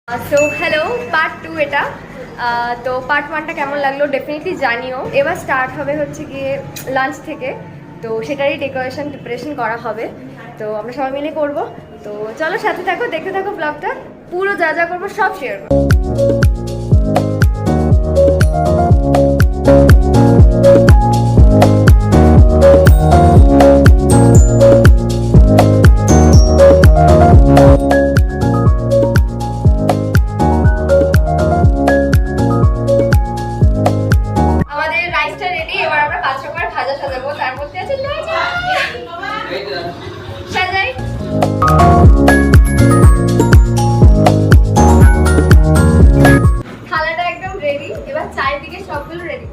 So hello part 2 এটা। তো part 1টা কেমন লাগলো ডেফিনেটলি জানিও। এবার স্টার্ট হবে হচ্ছে গিয়ে লাঞ্চ থেকে, তো সেটারই ডেকোরেশন প্রিপারেশন করা হবে। তো আমরা সবাই মিলে করব। তো চলো সাথে থাকো, দেখতে থাকো ব্লগটা, পুরো যা যা করবো সব শেয়ার করবো। আমাদের রাইসটা রেডি, এবার আমরা 5 রকমের ভাজা সাজাবো। তার মধ্যে আছে সাজাই। থালাটা একদম রেডি, এবার চারিদিকে সবগুলো রেডি।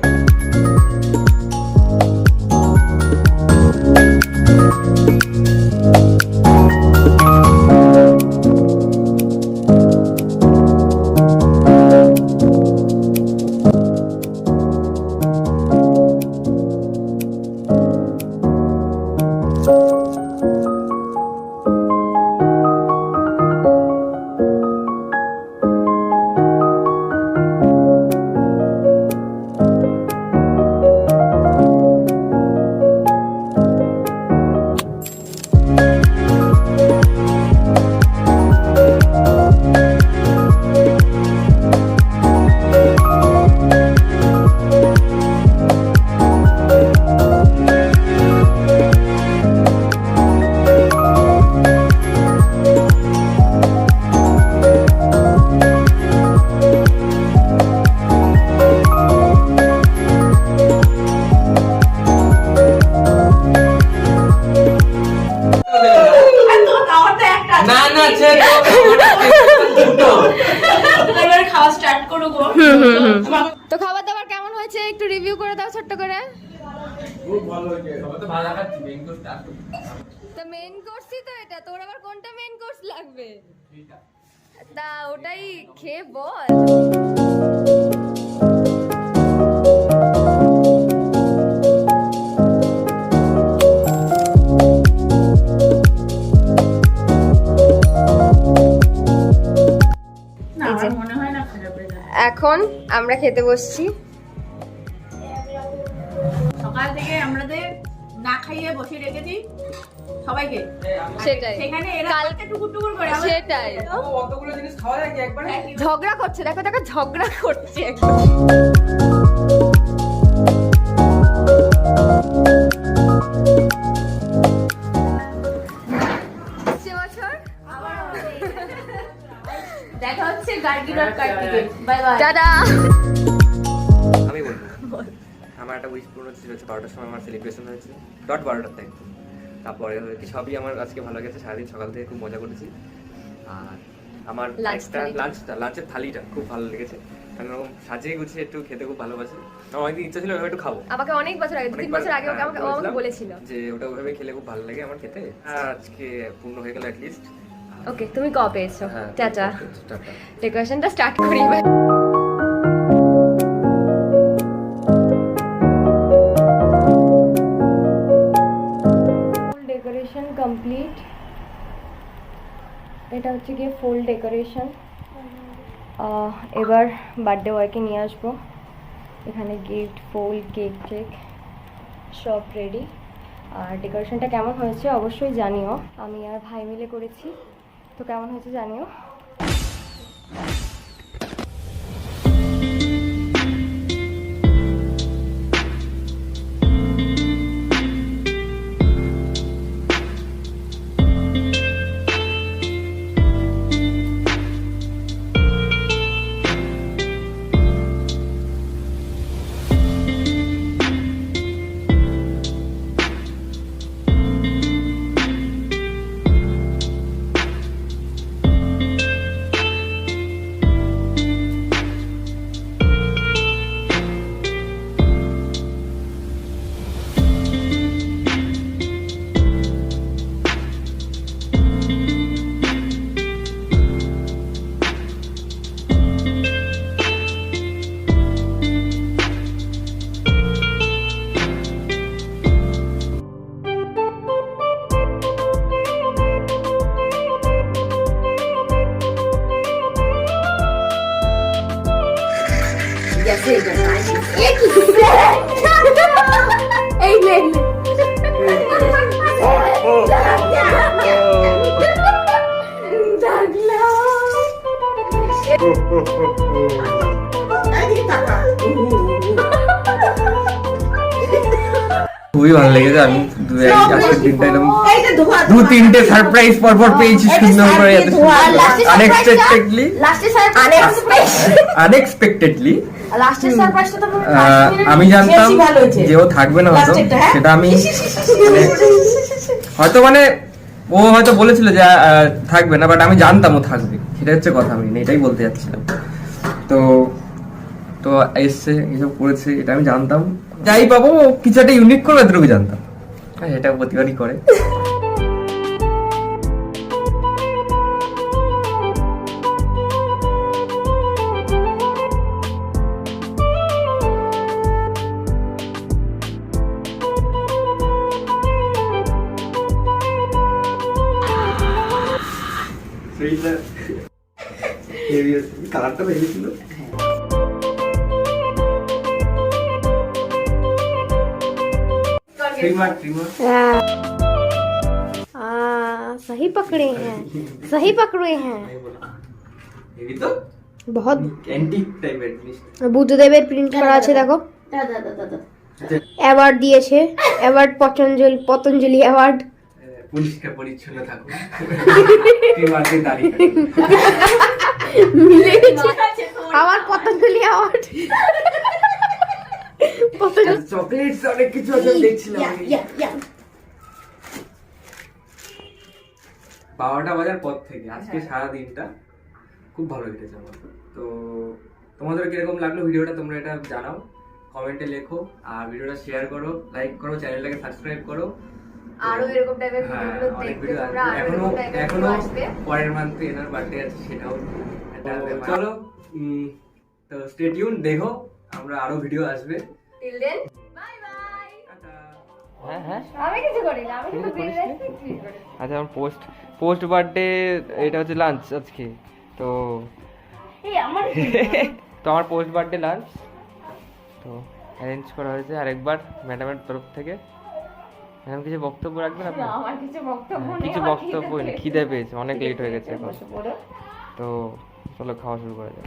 তো খাবার দাবার কেমন হয়েছে একটু রিভিউ করে দাও ছোট্ট করে। খুব ভালো হয়েছে, সবাই তো ভালো খাচ্ছি। মেইন কোর্স আর তো মেইন কোর্সই তো এটা, তোর আবার কোনটা মেইন কোর্স লাগবে? তা ওটাই খেয়ে বল। এখন আমরা খেতে বসছি। সকাল থেকে আমাদের না খাইয়ে বসে রেখেছি সবাইকে, সেটাই সেখানে এরা কালকে টুকুর টুকুর করে সেটাই অতগুলো জিনিস খাওয়া যায় কি একবারে? ঝগড়া করছে, দেখো দেখো ঝগড়া করছে একদম। দেখা হচ্ছে গার্গিনার কার্তিকে। বাই বাই, টাটা। আমি বলবো আমার একটা উইশ পূরণ ছিল, 12টার সময় আমার সেলিব্রেশন হয়েছে, ডট 12টার টাইম। তারপরে কি সবই আমার আজকে ভালো গেছে, সারাদিন সকাল থেকে খুব মজা করেছি। আর আমার লাঞ্চের থালিটা খুব ভালো লেগেছে, আমি ওরকম সাজিয়ে গুছিয়ে একটু খেতে খুব ভালোবাসি। আমার অনেকদিন ইচ্ছা ছিল ওইভাবে একটু খাবো। আমাকে অনেক বছর আগে, 2-3 বছর আগে আমাকে বলেছিল যে ওটা ওইভাবে খেলে খুব ভালো লাগে আমার খেতে। আজকে পূর্ণ হয়ে গেল অ্যাটলিস্ট। ওকে, তুমি কবে এসছো? হ্যাঁ, টাটা। টাটা। ডেকোরেশনটা স্টার্ট করি এবার। Decoration complete. এটা হচ্ছে গিয়ে ফুল ডেকোরেশন। এবার বার্থডে বয়কে নিয়ে আসবো। এখানে গিফট, ফুল, কেক টেক সব রেডি। আর ডেকোরেশনটা কেমন হয়েছে অবশ্যই জানিও। আমি আর ভাই মিলে করেছি, তো কেমন হয়েছে জানিও। এই লে খুবই ভালো লেগেছে। আমি আজকের দিনটা একদম 2-3টে সারপ্রাইজ পরপর পেয়েছি সুন্দর করে, আনএক্সপেক্টেডলি আমি জানতাম যে ও থাকবে না হয়তো, সেটা আমি হয়তো মানে ও হয়তো বলেছিল যে থাকবে না, বাট আমি জানতাম ও থাকবে, সেটা হচ্ছে কথা। আমি এটাই বলতে যাচ্ছিলাম। তো তো এসছে, এসব করেছে, এটা আমি জানতাম। যাই পাবো কিছু একটা ইউনিক করবে, এতটুকু জানতাম। হ্যাঁ, এটা প্রতিবারই করে। কালারটা ভেবেছিল सही पकड़े हैं, सही पकड़े हैं। बहुत বুদ্ধদেবের প্রিন্ট করা আছে, দেখো। অ্যাওয়ার্ড দিয়েছে, অ্যাওয়ার্ড পতঞ্জলি অ্যাওয়ার্ড। পরিষ্কার পরিচ্ছন্ন থাকুন। আমার পতঞ্জলি অ্যাওয়ার্ড। চকলেটস অনেক কিছু আছে দেখছিলাম। 12টা বাজার পর থেকে আজকে সারা দিনটা খুব ভালো কেটেছে আমার। তো তোমাদের কিরকম লাগলো ভিডিওটা তোমরা এটা জানাও, কমেন্টে লেখো, আর ভিডিওটা শেয়ার করো, লাইক করো, চ্যানেলটাকে সাবস্ক্রাইব করো। আরো এরকম টাইপের ভিডিওগুলো দেখতে তোমরা আরো এরকম টাইপের ভিডিও আসবে। পরের মান্থে এনার বার্থডে আছে, সেটাও চলো। তো স্টে টিউন, দেখো আমরা আরো ভিডিও আসবে। Till then bye bye. হ্যাঁ হ্যাঁ, আমি কিছু করি না, আমি শুধু বিল রাখছি। আচ্ছা, আমার পোস্ট বার্থডে এটা হচ্ছে লাঞ্চ আজকে। তো এই আমার তো আমার পোস্ট বার্থডে লাঞ্চ তো অ্যারেঞ্জ করা হয়েছে আরেকবার ম্যাডামের তরফ থেকে। ম্যাডাম কিছু বক্তব্য রাখবেন আপনি? আমার কিছু বক্তব্য নেই, কিছু বক্তব্য নেই, খিদে পেয়েছে, অনেক লেট হয়ে গেছে এখন। তো চলো খাওয়া শুরু করা যাক।